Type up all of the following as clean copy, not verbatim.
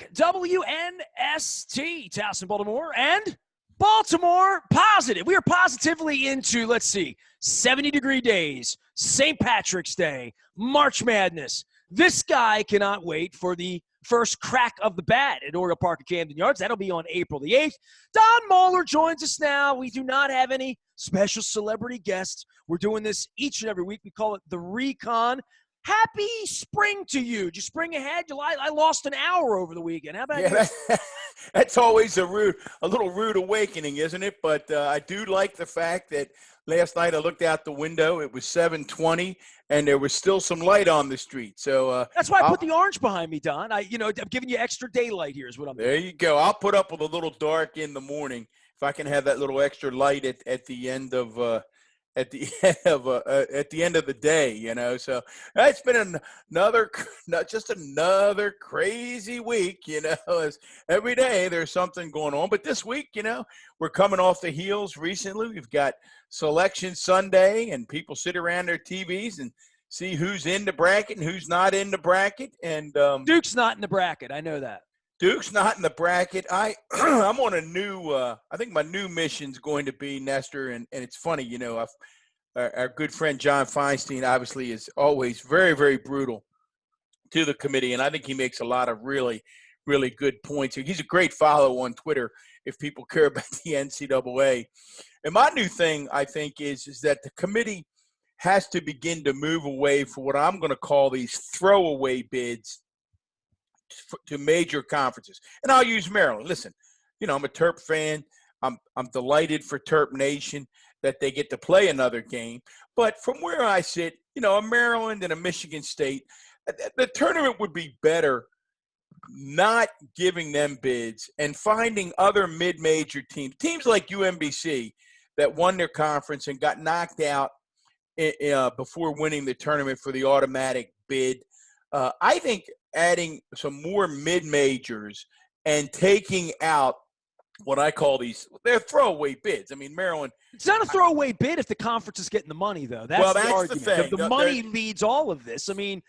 back. WNST, Towson, Baltimore, and Baltimore positive. We are positively into, 70-degree days, St. Patrick's Day, March Madness. This guy cannot wait for the first crack of the bat at Oriole Park at Camden Yards. That'll be on April the 8th. Don Mohler joins us now. We do not have any special celebrity guests. We're doing this each and every week. We call it the Recon. Happy spring to you. Did you spring ahead? I lost an hour over the weekend. How about you? That's always a little rude awakening, isn't it? But I do like the fact that last night I looked out the window. It was 7:20, and there was still some light on the street. So that's why I put the orange behind me, Don. I'm giving you extra daylight here is what I'm doing. There you go. I'll put up with a little dark in the morning if I can have that little extra light at the end of at the end of the day, So it's been another crazy week, as every day there's something going on. But this week, we're coming off the heels recently. We've got Selection Sunday, and people sit around their TVs and see who's in the bracket and who's not in the bracket. And Duke's not in the bracket. I know that. Duke's not in the bracket. I'm on a new I think my new mission's going to be, Nestor, and it's funny, our good friend John Feinstein obviously is always very, very brutal to the committee, and I think he makes a lot of really, really good points. He's a great follow on Twitter if people care about the NCAA. And my new thing, I think, is that the committee has to begin to move away from what I'm going to call these throwaway bids to major conferences. And I'll use Maryland. Listen, I'm a Terp fan. I'm delighted for Terp Nation that they get to play another game. But from where I sit, a Maryland and a Michigan State, the tournament would be better not giving them bids and finding other mid-major teams like UMBC that won their conference and got knocked out before winning the tournament for the automatic bid. I think adding some more mid-majors and taking out what I call they're throwaway bids. I mean, Maryland. It's not a throwaway bid if the conference is getting the money, though. That's the argument. The thing. The money leads all of this. I mean,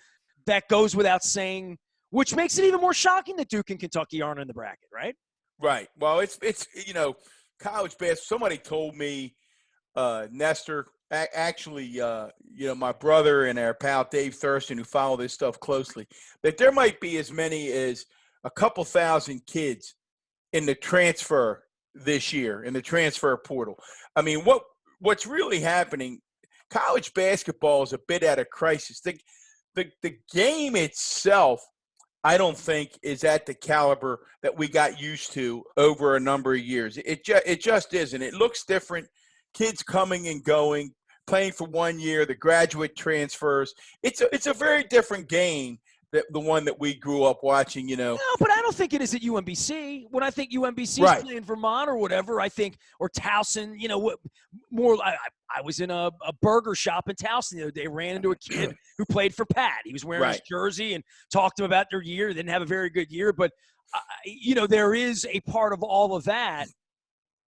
that goes without saying, which makes it even more shocking that Duke and Kentucky aren't in the bracket, right? Right. Well, it's college basketball. Somebody told me, Nestor, actually, my brother and our pal Dave Thurston, who follow this stuff closely, that there might be as many as a couple thousand kids in the transfer this year, in the transfer portal. I mean, what's really happening, college basketball is a bit at a crisis. The game itself, I don't think, is at the caliber that we got used to over a number of years. It just isn't. It looks different. Kids coming and going, playing for 1 year, the graduate transfers. It's a very different game, the one that we grew up watching, No, but I don't think it is at UMBC. When I think UMBC is playing Vermont or whatever, I think, or Towson, more. I was in a burger shop in Towson the other day, ran into a kid who played for Pat. He was wearing his jersey and talked to him about their year. They didn't have a very good year, but, there is a part of all of that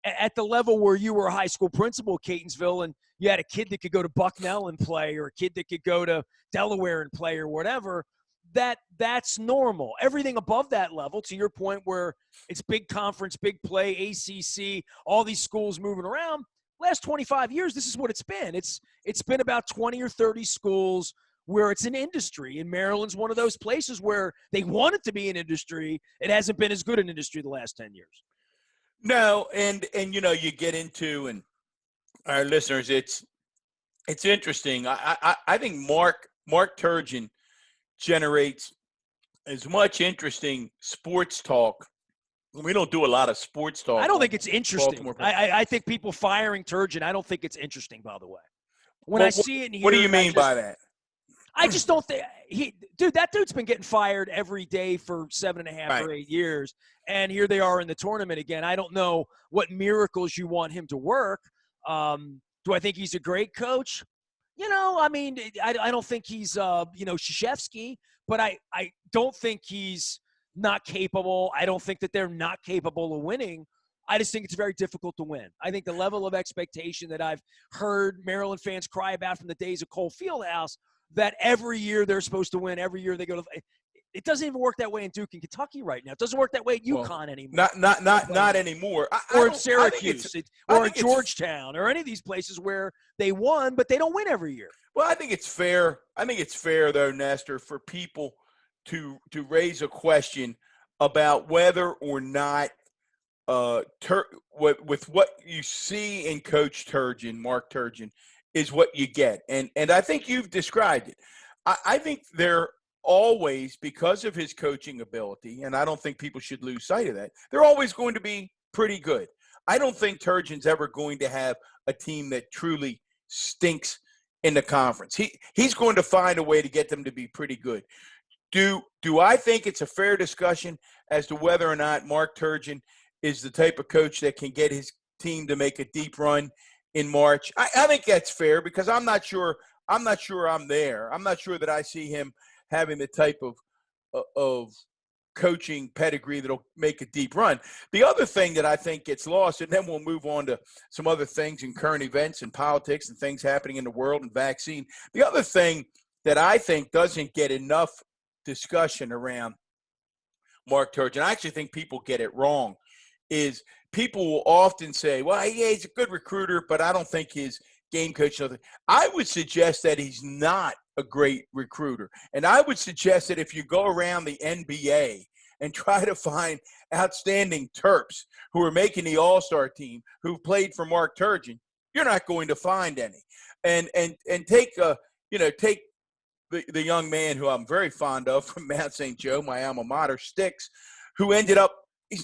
at the level where you were a high school principal at Catonsville and you had a kid that could go to Bucknell and play, or a kid that could go to Delaware and play, or whatever. That's normal. Everything above that level, to your point, where it's big conference, big play, ACC, all these schools moving around, last 25 years, this is what it's been. It's been about 20 or 30 schools where it's an industry. And Maryland's one of those places where they want it to be an industry. It hasn't been as good an industry the last 10 years. No, and you get into, and our listeners, it's interesting. I think Mark Turgeon generates as much interesting sports talk. We don't do a lot of sports talk. I don't think it's interesting. I think people firing Turgeon, I don't think it's interesting, by the way. I see it and hear what do you mean by that? I just don't think that dude's been getting fired every day for 7.5 or 8 years. And here they are in the tournament again. I don't know what miracles you want him to work. Do I think he's a great coach? I don't think he's, Krzyzewski, but I don't think he's not capable. I don't think that they're not capable of winning. I just think it's very difficult to win. I think the level of expectation that I've heard Maryland fans cry about from the days of Cole Fieldhouse, that every year they're supposed to win, every year they go to It doesn't even work that way in Duke and Kentucky right now. It doesn't work that way at UConn anymore. Not anymore. Or in Syracuse, or in Georgetown, or any of these places where they won, but they don't win every year. Well, I think it's fair. Though, Nestor, for people to raise a question about whether or not with what you see in Coach Turgeon, Mark Turgeon, is what you get. And I think you've described it. I think they're always, because of his coaching ability, and I don't think people should lose sight of that, they're always going to be pretty good. I don't think Turgeon's ever going to have a team that truly stinks in the conference. He's going to find a way to get them to be pretty good. Do I think it's a fair discussion as to whether or not Mark Turgeon is the type of coach that can get his team to make a deep run in March? I think that's fair, because I'm not sure I'm there. I'm not sure that I see him having the type of coaching pedigree that'll make a deep run. The other thing that I think gets lost, and then we'll move on to some other things in current events and politics and things happening in the world and vaccine. The other thing that I think doesn't get enough discussion around Mark Turgeon, I actually think people get it wrong, is people will often say, well, yeah, he's a good recruiter, but I don't think his game coach. I would suggest that he's not a great recruiter. And I would suggest that if you go around the NBA and try to find outstanding Terps who are making the All-Star team, who played for Mark Turgeon, you're not going to find any. And take the young man who I'm very fond of from Mount St. Joe, my alma mater, Sticks, who ended up,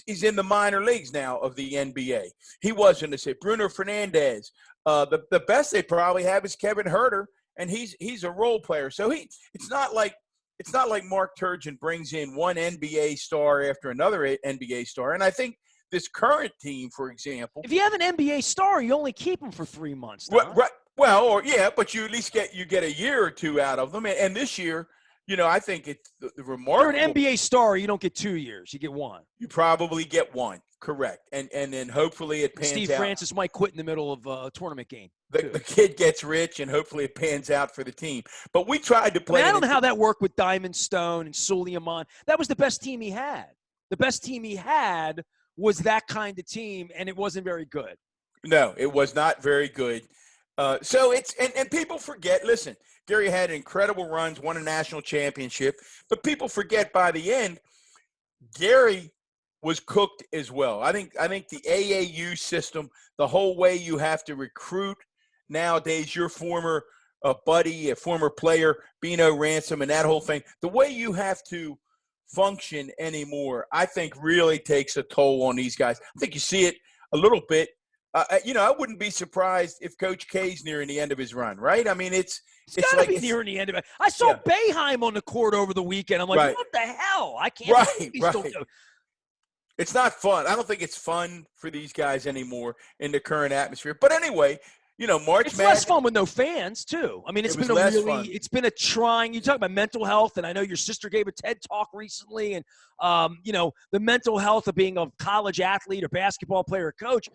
he's in the minor leagues now of the NBA. He wasn't to say Bruno Fernandez. The best they probably have is Kevin Herter, and he's a role player. So it's not like Mark Turgeon brings in one NBA star after another NBA star. And I think this current team, for example, if you have an NBA star, you only keep them for 3 months. Right. Well, but you at least get a year or two out of them. And this year, I think it's the remarkable. You're an NBA star, you don't get 2 years. You get one. You probably get one. Correct. And then hopefully it pans out. Steve Francis might quit in the middle of a tournament game. The kid gets rich, and hopefully it pans out for the team. But we tried to play. I don't know how that worked with Diamond Stone and Suleiman. That was the best team he had. The best team he had was that kind of team, and it wasn't very good. No, it was not very good. So it's and people forget. Listen, Gary had incredible runs, won a national championship, but people forget by the end, Gary was cooked as well. I think the AAU system, the whole way you have to recruit nowadays, your former buddy, a former player, Bino Ransom, and that whole thing, the way you have to function anymore, I think really takes a toll on these guys. I think you see it a little bit. I wouldn't be surprised if Coach K's nearing the end of his run, right? I mean, it's like nearing the end of it. I saw Boeheim on the court over the weekend. I'm like, what the hell? I can't. Right. It's not fun. I don't think it's fun for these guys anymore in the current atmosphere. But anyway, March it's less fun with no fans too. I mean, it's been a trying. You talk about mental health, and I know your sister gave a TED talk recently, and the mental health of being a college athlete or basketball player or coach.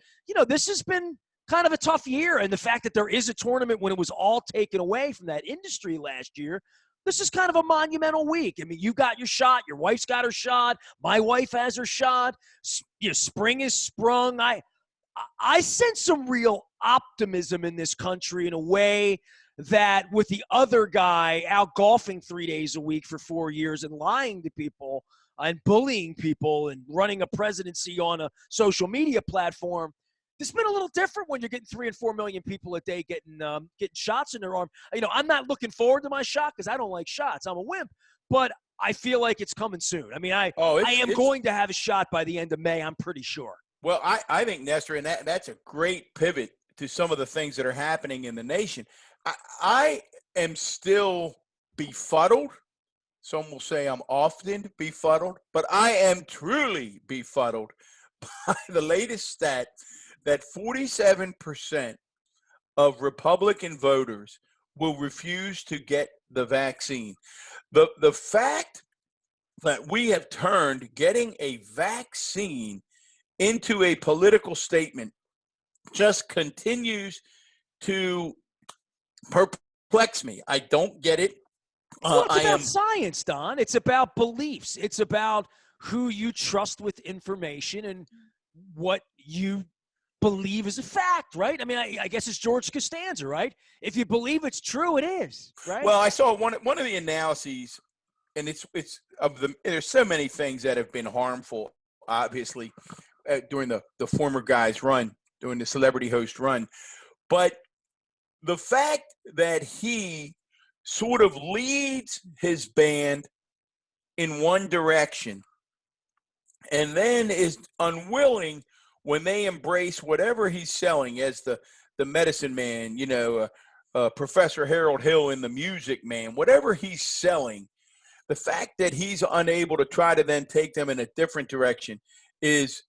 This has been kind of a tough year, and the fact that there is a tournament when it was all taken away from that industry last year. This is kind of a monumental week. I mean, you got your shot. Your wife's got her shot. My wife has her shot. Spring is sprung. I sense some real optimism in this country in a way that with the other guy out golfing 3 days a week for 4 years and lying to people and bullying people and running a presidency on a social media platform, it's been a little different when you're getting 3 and 4 million people a day getting shots in their arm. I'm not looking forward to my shot because I don't like shots. I'm a wimp. But I feel like it's coming soon. I mean, I am going to have a shot by the end of May, I'm pretty sure. Well, I think, Nestor, and that's a great pivot to some of the things that are happening in the nation. I am still befuddled. Some will say I'm often befuddled, but I am truly befuddled by the latest stat that 47% of Republican voters will refuse to get the vaccine. The fact that we have turned getting a vaccine into a political statement just continues to perplex me. I don't get it. Well, it's I about am science, Don. It's about beliefs. It's about who you trust with information and what you believe is a fact, right? I mean, I guess it's George Costanza, right? If you believe it's true, it is, right? well. I saw one of the analyses, and it's of the. There's so many things that have been harmful, obviously, during the former guy's run, during the celebrity host run, but the fact that he sort of leads his band in one direction and then is unwilling when they embrace whatever he's selling as the medicine man, Professor Harold Hill in the Music Man, whatever he's selling, the fact that he's unable to try to then take them in a different direction is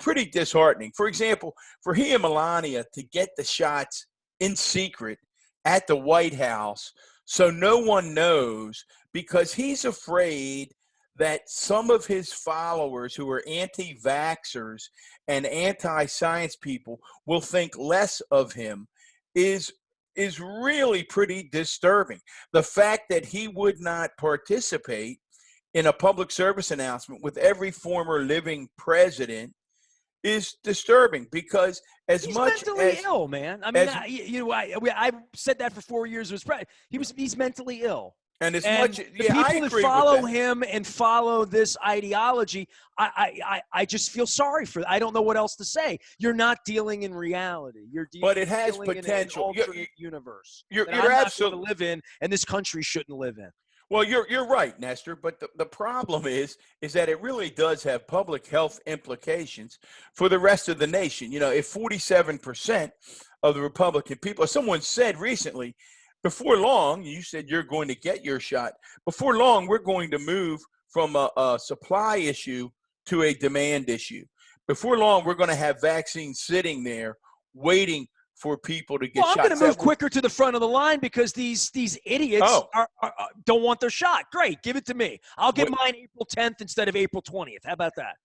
pretty disheartening. For example, for he and Melania to get the shots in secret at the White House so no one knows, because he's afraid that some of his followers who are anti-vaxxers and anti-science people will think less of him is really pretty disturbing. The fact that he would not participate in a public service announcement with every former living president is disturbing, because as He's much mentally as ill, man. I mean, I said that for 4 years. He's mentally ill. and as And much the yeah, I people that agree with follow that. him and follow this ideology, I just feel sorry for. I don't know what else to say. You're not dealing in reality. But it has dealing in an potential. alternate universe that You're I'm not going absolutely to live in, and this country shouldn't live in. well. You're right, Nestor. But the problem is that it really does have public health implications for the rest of the nation. If 47% of the Republican people, someone said recently, before long, you said you're going to get your shot. Before long, we're going to move from a supply issue to a demand issue. Before long, we're going to have vaccines sitting there waiting for people to get Well, I'm shots. going to move quicker to the front of the line because these idiots don't want their shot. Great, give it to me. I'll get mine April 10th instead of April 20th. How about that?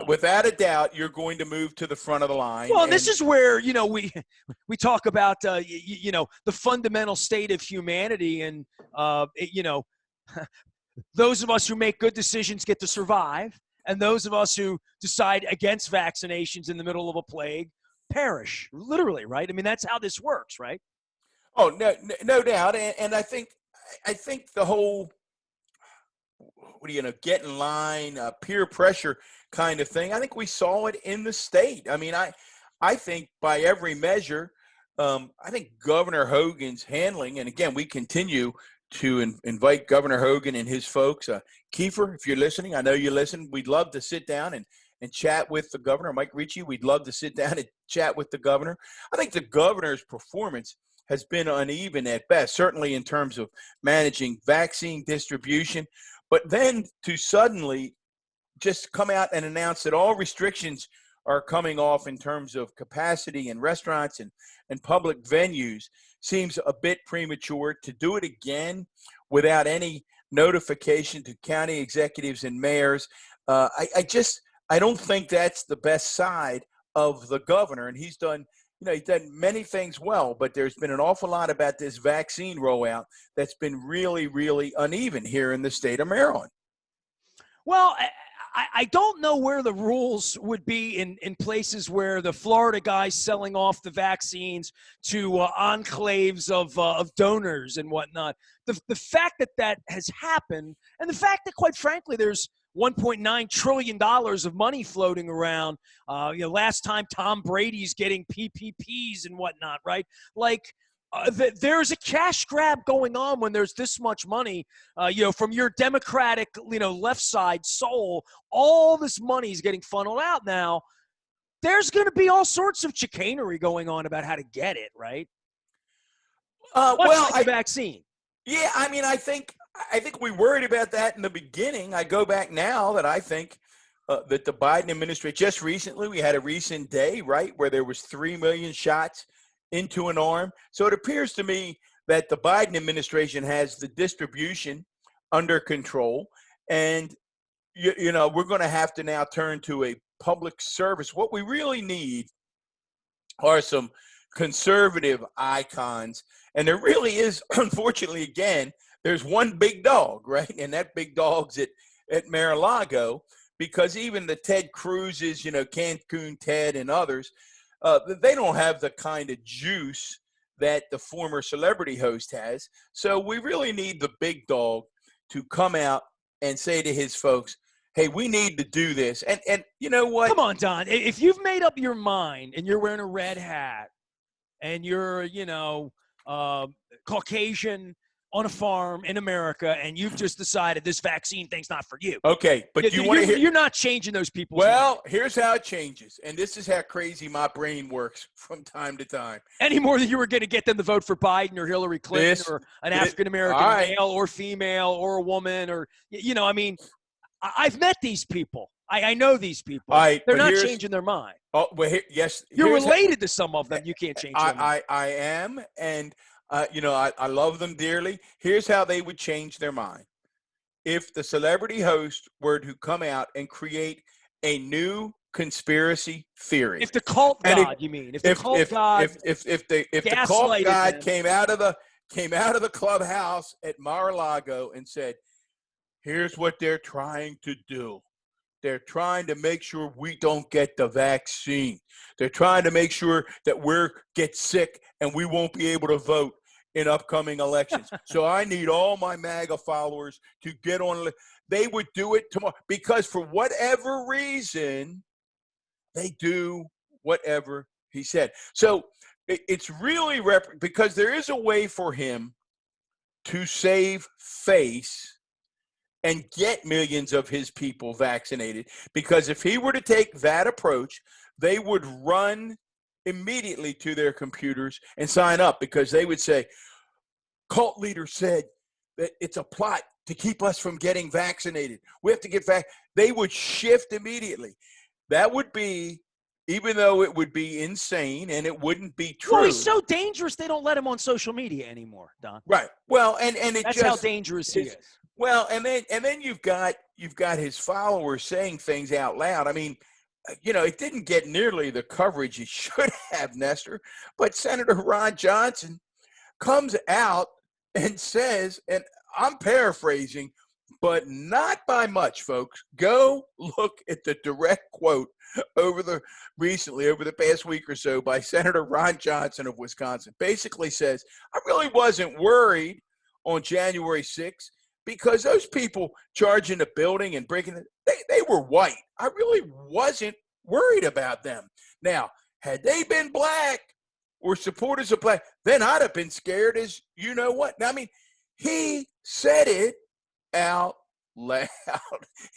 Without a doubt, you're going to move to the front of the line. Well, this is where we talk about the fundamental state of humanity, and those of us who make good decisions get to survive, and those of us who decide against vaccinations in the middle of a plague perish, literally, right? I mean, that's how this works, right? Oh, no doubt, and I think the whole get in line, peer pressure kind of thing. I think we saw it in the state. I mean, I think by every measure, I think Governor Hogan's handling, and again, we continue to invite Governor Hogan and his folks. Kiefer, if you're listening, I know you listen. We'd love to sit down and chat with the governor. Mike Ricci, we'd love to sit down and chat with the governor. I think the governor's performance has been uneven at best, certainly in terms of managing vaccine distribution. But then to suddenly just come out and announce that all restrictions are coming off in terms of capacity in restaurants and public venues seems a bit premature. To do it again without any notification to county executives and mayors, I don't think that's the best side of the governor. And he's done many things well, but there's been an awful lot about this vaccine rollout that's been really, really uneven here in the state of Maryland. Well, I don't know where the rules would be in places where the Florida guy's selling off the vaccines to enclaves of donors and whatnot. The fact that has happened, and the fact that, quite frankly, there's $1.9 trillion of money floating around. Last time Tom Brady's getting PPPs and whatnot, right? There's a cash grab going on when there's this much money, from your Democratic, left side soul. All this money is getting funneled out now. There's going to be all sorts of chicanery going on about how to get it, right? Like the vaccine. Yeah, I mean, I think we worried about that in the beginning. I go back now that I think that the Biden administration, just recently, we had a recent day, right, where there was 3 million shots into an arm. So it appears to me that the Biden administration has the distribution under control. And, we're going to have to now turn to a public service. What we really need are some conservative icons. And there really is, unfortunately, again, there's one big dog, right? And that big dog's at Mar-a-Lago, because even the Ted Cruz's, Cancun Ted and others, they don't have the kind of juice that the former celebrity host has. So we really need the big dog to come out and say to his folks, hey, we need to do this. And you know what? Come on, Don. If you've made up your mind and you're wearing a red hat and you're, Caucasian on a farm in America, and you've just decided this vaccine thing's not for you. Okay, but you're not changing those people's Well, mind. Here's how it changes, and this is how crazy my brain works from time to time. Any more than you were going to get them to vote for Biden or Hillary Clinton or an African-American male or female or a woman or, I've met these people. I know these people. They're not changing their mind. Oh, well, yes. You're related to some of them. You can't change their mind. I am, and I love them dearly. Here's how they would change their mind. If the celebrity host were to come out and create a new conspiracy theory. If the cult god, you mean? If the cult god came out of the clubhouse at Mar-a-Lago and said, here's what they're trying to do. They're trying to make sure we don't get the vaccine. They're trying to make sure that we get sick and we won't be able to vote in upcoming elections. So I need all my MAGA followers to get on. They would do it tomorrow because for whatever reason, they do whatever he said. So it's really because there is a way for him to save face and get millions of his people vaccinated. Because if he were to take that approach, they would run immediately to their computers and sign up, because they would say, cult leader said that it's a plot to keep us from getting vaccinated. We have to get They would shift immediately. That would be, even though it would be insane and it wouldn't be true. Well, he's so dangerous they don't let him on social media anymore, Don. Right. Well, that's how dangerous he is. Well, and then you've got his followers saying things out loud. I mean, it didn't get nearly the coverage it should have, Nestor. But Senator Ron Johnson comes out and says, and I'm paraphrasing, but not by much, folks. Go look at the direct quote over the past week or so by Senator Ron Johnson of Wisconsin. Basically says, I really wasn't worried on January 6th because those people charging the building and breaking it, they were white. I really wasn't worried about them. Now, had they been black or supporters of black, then I'd have been scared as you know what. Now, I mean, he said it out loud.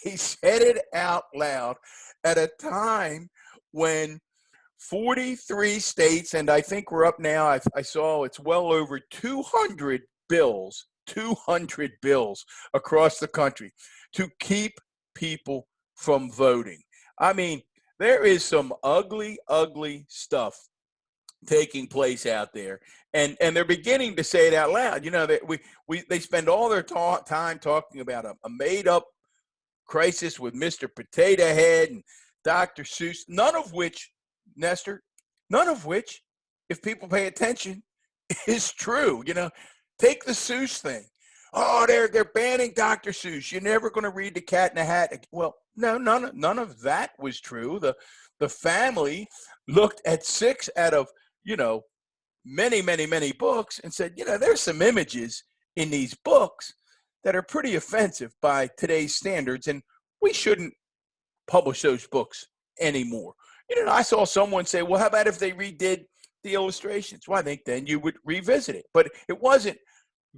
He said it out loud at a time when 43 states, and I think we're up now, I saw it's well over 200 bills across the country to keep people from voting. I mean, there is some ugly, ugly stuff taking place out there, and they're beginning to say it out loud. They spend all their time talking about a made-up crisis with Mr. Potato Head and Dr. Seuss, none of which, Nestor, if people pay attention, is true. Take the Seuss thing. Oh, they're banning Dr. Seuss. You're never going to read The Cat in the Hat. Well, no, none of that was true. The family looked at 6 out of, many, many, many books and said, there's some images in these books that are pretty offensive by today's standards, and we shouldn't publish those books anymore. I saw someone say, well, how about if they redid the illustrations? Well, I think then you would revisit it. But it wasn't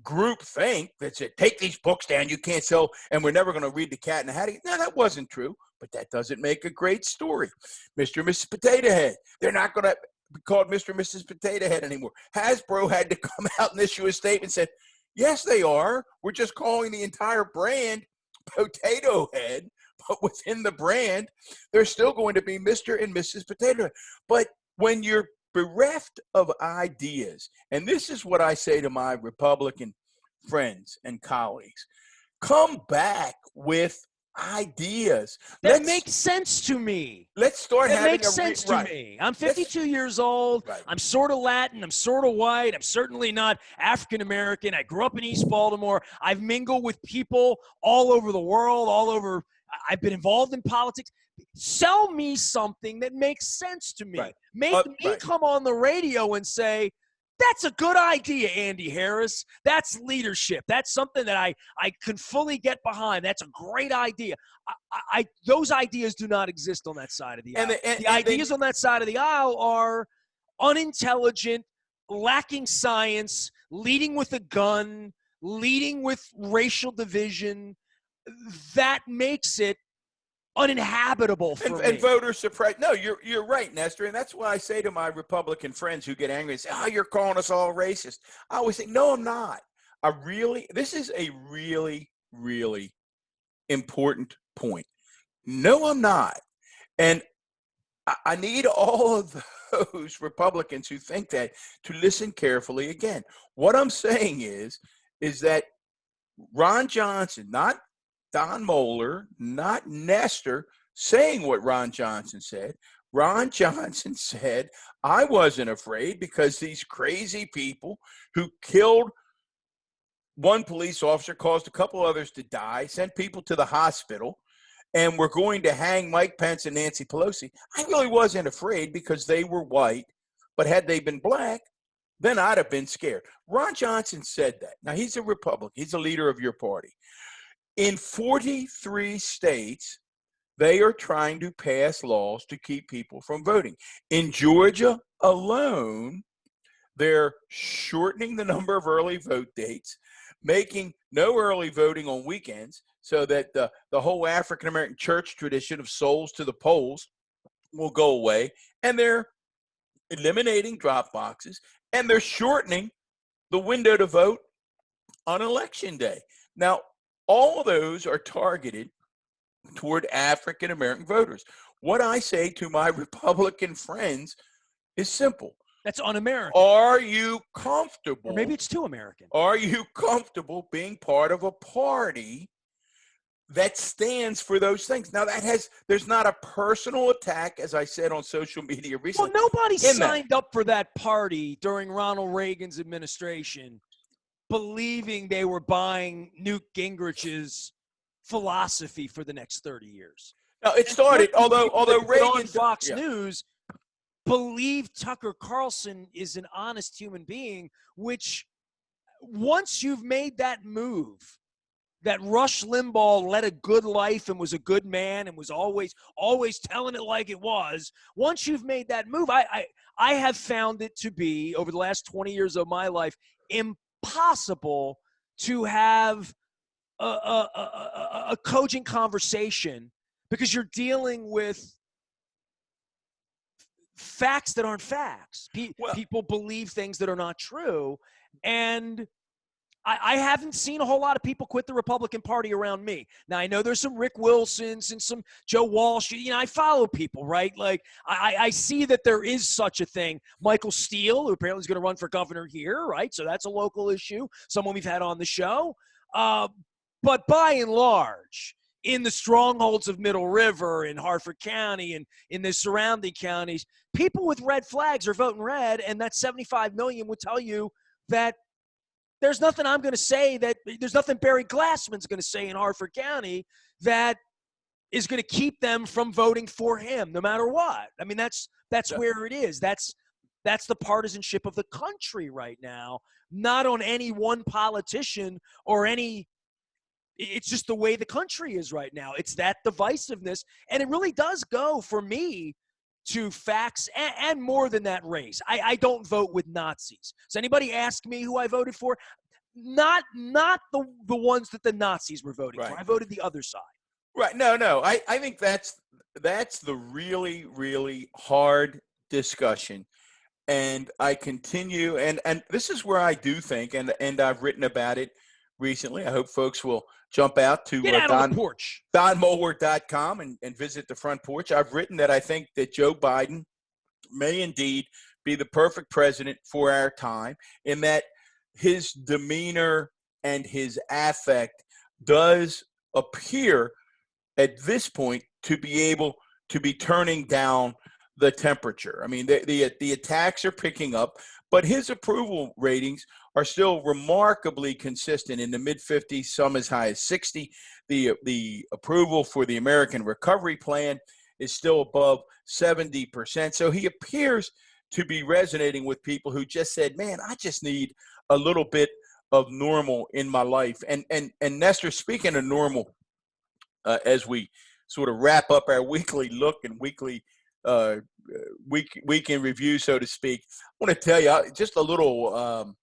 group think that said, take these books down, you can't sell, and we're never going to read The Cat in the Hat. No, that wasn't true, but that doesn't make a great story. Mr. and Mrs. Potato Head, they're not going to be called Mr. and Mrs. Potato Head anymore. Hasbro had to come out and issue a statement and said, yes, they are. We're just calling the entire brand Potato Head, but within the brand, there's still going to be Mr. and Mrs. Potato Head. But when you're bereft of ideas, and this is what I say to my Republican friends and colleagues, come back with ideas. That makes sense to me. Let's start That having makes sense to me. I'm 52 years old. Right. I'm sort of Latin. I'm sort of white. I'm certainly not African American. I grew up in East Baltimore. I've mingled with people all over the world, all over. I've been involved in politics. Sell me something that makes sense to me. Right. Make me come on the radio and say, that's a good idea, Andy Harris. That's leadership. That's something that I can fully get behind. That's a great idea. Those ideas do not exist on that side of the aisle. The ideas on that side of the aisle are unintelligent, lacking science, leading with a gun, leading with racial division. That makes it uninhabitable for me. And voter suppression. No, you're right, Nestor. And that's why I say to my Republican friends who get angry and say, you're calling us all racist. I always say, no, I'm not. This is a really, really important point. No, I'm not. And I need all of those Republicans who think that to listen carefully. Again, what I'm saying is that Ron Johnson, not Don Mohler, not Nestor, saying what Ron Johnson said. Ron Johnson said, I wasn't afraid because these crazy people who killed one police officer, caused a couple others to die, sent people to the hospital, and were going to hang Mike Pence and Nancy Pelosi. I really wasn't afraid because they were white, but had they been black, then I'd have been scared. Ron Johnson said that. Now, he's a Republican. He's a leader of your party. In 43 states, they are trying to pass laws to keep people from voting. In Georgia alone, they're shortening the number of early vote dates, making no early voting on weekends so that the whole African-American church tradition of souls to the polls will go away. And they're eliminating drop boxes, and they're shortening the window to vote on election day. Now, all of those are targeted toward African-American voters. What I say to my Republican friends is simple. That's un-American. Are you comfortable? Or maybe it's too American. Are you comfortable being part of a party that stands for those things? Now, there's not a personal attack, as I said on social media recently. Well, nobody signed up for that party during Ronald Reagan's administration believing they were buying Newt Gingrich's philosophy for the next 30 years. Now, it started, although Reagan on Fox News believed Tucker Carlson is an honest human being, which once you've made that move, that Rush Limbaugh led a good life and was a good man and was always telling it like it was, once you've made that move, I have found it to be, over the last 20 years of my life, impossible to have a cogent conversation because you're dealing with facts that aren't facts. People believe things that are not true. And I haven't seen a whole lot of people quit the Republican Party around me. Now, I know there's some Rick Wilsons and some Joe Walsh. You know, I follow people, right? Like, I see that there is such a thing. Michael Steele, who apparently is going to run for governor here, right? So that's a local issue, someone we've had on the show. But by and large, in the strongholds of Middle River, in Harford County, and in the surrounding counties, people with red flags are voting red, and that 75 million would tell you that there's nothing I'm going to say there's nothing Barry Glassman's going to say in Harford County that is going to keep them from voting for him, no matter what. I mean, that's where it is. That's the partisanship of the country right now, not on any one politician or any. It's just the way the country is right now. It's that divisiveness, and it really does go for me to facts and more than that, race. I don't vote with Nazis. Does anybody ask me who I voted for? Not the ones that the Nazis were voting for. I voted the other side. Right. No. I think that's the really, really hard discussion. And I continue, and this is where I do think, and I've written about it recently. I hope folks will jump out to DonMohler.com and visit the front porch. I've written that I think that Joe Biden may indeed be the perfect president for our time, in that his demeanor and his affect does appear at this point to be able to be turning down the temperature. I mean, the attacks are picking up, but his approval ratings are still remarkably consistent in the mid-50s, some as high as 60. The approval for the American Recovery Plan is still above 70%. So he appears to be resonating with people who just said, man, I just need a little bit of normal in my life. And Nestor, speaking of normal, as we sort of wrap up our weekly look and weekly week in review, so to speak, I want to tell you just a little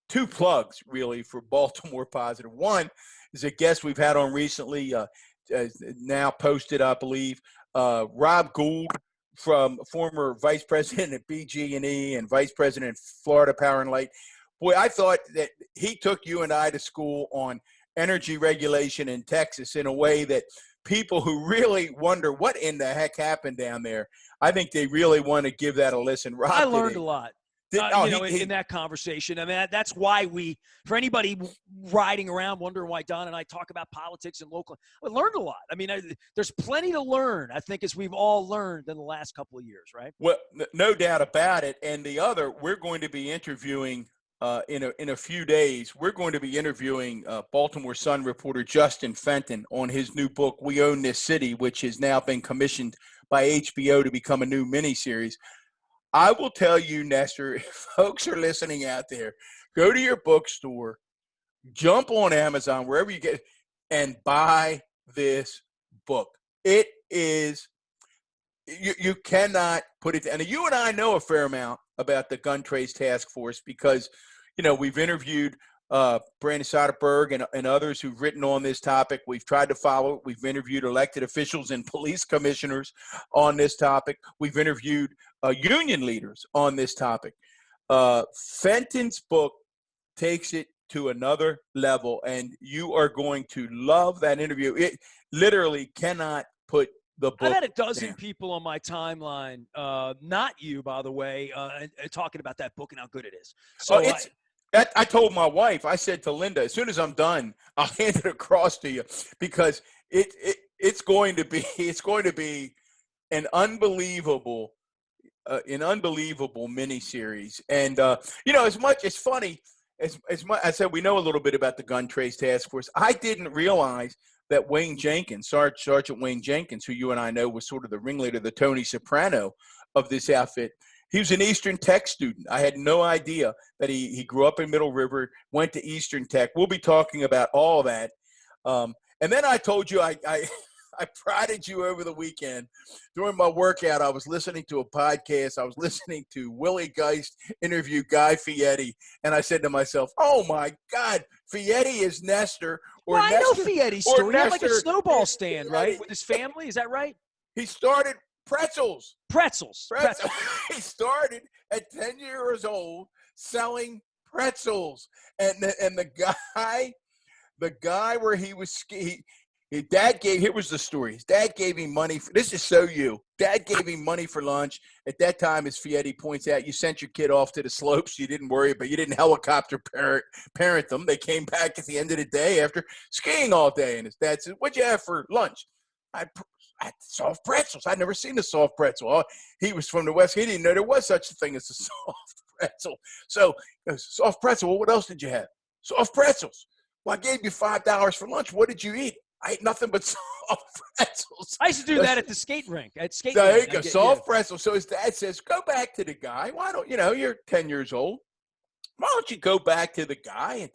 two plugs really for Baltimore Positive. One is a guest we've had on recently, now posted, I believe, Rob Gould, from former vice president at BG&E and vice president at Florida Power and Light. Boy, I thought that he took you and I to school on energy regulation in Texas in a way that people who really wonder what in the heck happened down there, I think they really want to give that a listen. Rob, I learned a lot. In that conversation. I mean, that's why for anybody riding around wondering why Don and I talk about politics and local, I learned a lot. I mean, there's plenty to learn, I think, as we've all learned in the last couple of years, right? Well, no doubt about it. And the other, we're going to be interviewing in a few days, we're going to be interviewing Baltimore Sun reporter Justin Fenton on his new book, We Own This City, which has now been commissioned by HBO to become a new miniseries. I will tell you, Nestor, if folks are listening out there, go to your bookstore, jump on Amazon, wherever you get, and buy this book. It is, you cannot put it, and you and I know a fair amount about the Gun Trace Task Force because, you know, we've interviewed Brandon Soderberg and others who've written on this topic. We've tried to follow it. We've interviewed elected officials and police commissioners on this topic. We've interviewed union leaders on this topic. Fenton's book takes it to another level, and you are going to love that interview. It literally cannot put the book. I've had a dozen down. people on my timeline, not you, by the way, talking about that book and how good it is. So I told my wife, I said to Linda, as soon as I'm done, I'll hand it across to you because it's going to be an unbelievable miniseries. And you know, as much as funny as much I said, we know a little bit about the Gun Trace Task Force. I didn't realize that Wayne Jenkins, Sergeant Wayne Jenkins, who you and I know was sort of the ringleader, the Tony Soprano of this outfit, he was an Eastern Tech student. I had no idea that he grew up in Middle River, went to Eastern Tech. We'll be talking about all that. And then I told you I prodded you over the weekend. During my workout, I was listening to a podcast. I was listening to Willie Geist interview Guy Fieri, and I said to myself, oh, my God, Fieri is Nestor. Well, I know Fieri's story. He had like a snowball stand, right, with his family. Is that right? He started Pretzels. He started at 10 years old selling pretzels. And the guy where he was his dad here was the story. His dad gave him money. This is so you. Dad gave him money for lunch. At that time, as Fieri points out, you sent your kid off to the slopes. You didn't worry, but you didn't helicopter parent them. They came back at the end of the day after skiing all day. And his dad said, what'd you have for lunch? I had soft pretzels. I'd never seen a soft pretzel. He was from the West. He didn't know there was such a thing as a soft pretzel. So, soft pretzel. Well, what else did you have? Soft pretzels. Well, I gave you $5 for lunch. What did you eat? I ate nothing but soft pretzels. I used to do that at the skate rink. There you go, soft pretzels. So his dad says, go back to the guy. Why don't, you're 10 years old. Why don't you go back to the guy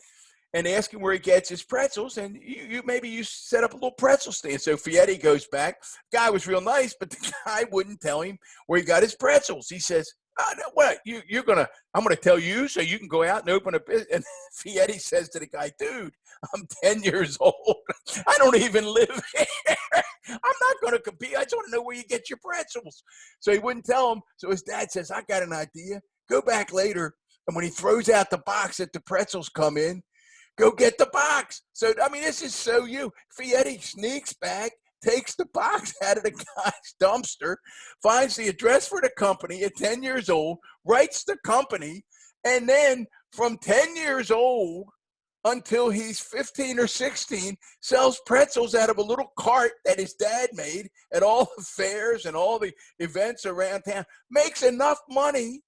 and ask him where he gets his pretzels, and maybe you set up a little pretzel stand. So Fieri goes back. Guy was real nice, but the guy wouldn't tell him where he got his pretzels. He says, oh, no, what? I'm going to tell you so you can go out and open a business. And Fieri says to the guy, dude, I'm 10 years old. I don't even live here. I'm not going to compete. I just want to know where you get your pretzels. So he wouldn't tell him. So his dad says, I got an idea. Go back later. And when he throws out the box that the pretzels come in, go get the box. So, I mean, this is so you. Fieri sneaks back, takes the box out of the guy's dumpster, finds the address for the company at 10 years old, writes the company, and then from 10 years old until he's 15 or 16, sells pretzels out of a little cart that his dad made at all the fairs and all the events around town, makes enough money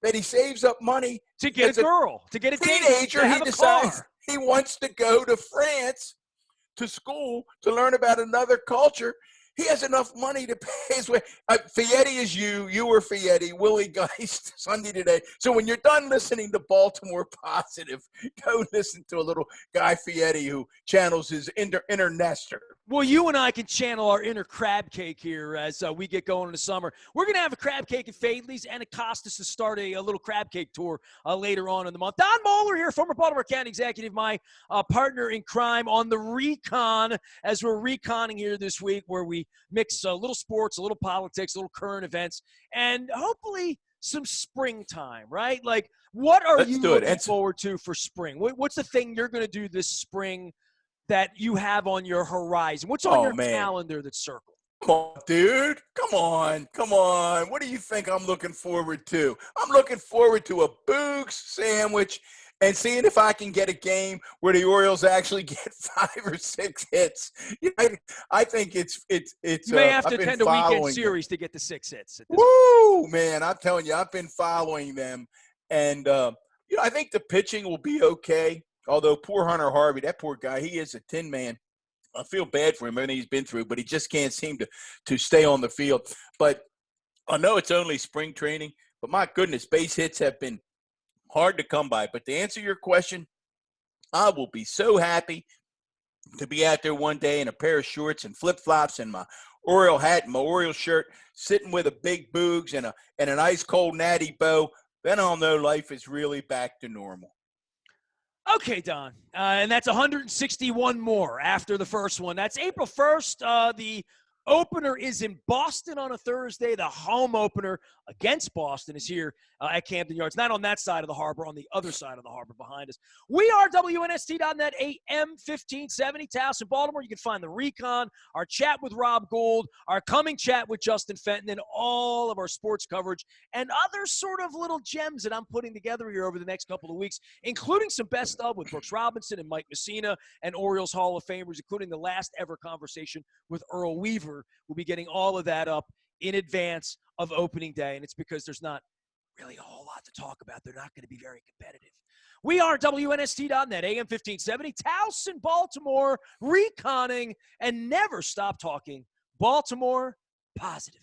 that he saves up money to get a girl, to get a teenager. date, He decides he wants to go to France to school to learn about another culture. He has enough money to pay his way. Fieri is you were Fieri, Willie Geist, Sunday Today. So when you're done listening to Baltimore Positive, go listen to a little guy Fieri who channels his inner Nestor. Well, you and I can channel our inner crab cake here as we get going in the summer. We're going to have a crab cake at Fadley's and at Costas to start a little crab cake tour later on in the month. Don Mohler here, former Baltimore County executive, my partner in crime on the Recon, as we're reconning here this week, where we mix a little sports, a little politics, a little current events, and hopefully some springtime, right? Like, what are you looking forward to for spring? What's the thing you're going to do this spring that you have on your horizon? What's on your calendar that's circled? Come on, dude. Come on. What do you think I'm looking forward to? I'm looking forward to a Boogs sandwich and seeing if I can get a game where the Orioles actually get 5 or 6 hits. I think it's. You may have to attend a weekend series to get the 6 hits. Woo, man! I'm telling you, I've been following them, and I think the pitching will be okay. Although poor Hunter Harvey, that poor guy, he is a tin man. I feel bad for him, everything he's been through, but he just can't seem to stay on the field. But I know it's only spring training, but my goodness, base hits have been hard to come by. But to answer your question, I will be so happy to be out there one day in a pair of shorts and flip-flops and my Oriole hat and my Oriole shirt, sitting with a big Boogs and an ice-cold Natty Boh. Then I'll know life is really back to normal. Okay, Don, and that's 161 more after the first one. That's April 1st. The opener is in Boston on a Thursday. The home opener against Boston is here at Camden Yards. Not on that side of the harbor, on the other side of the harbor behind us. We are WNST.net, AM 1570, Towson, Baltimore. You can find the Recon, our chat with Rob Gould, our coming chat with Justin Fenton, and all of our sports coverage and other sort of little gems that I'm putting together here over the next couple of weeks, including some best of with Brooks Robinson and Mike Messina and Orioles Hall of Famers, including the last ever conversation with Earl Weaver. We'll be getting all of that up in advance of opening day, and it's because there's not really a whole lot to talk about. They're not going to be very competitive. We are WNST.net, AM 1570, Towson, Baltimore, reconning, and never stop talking Baltimore positive.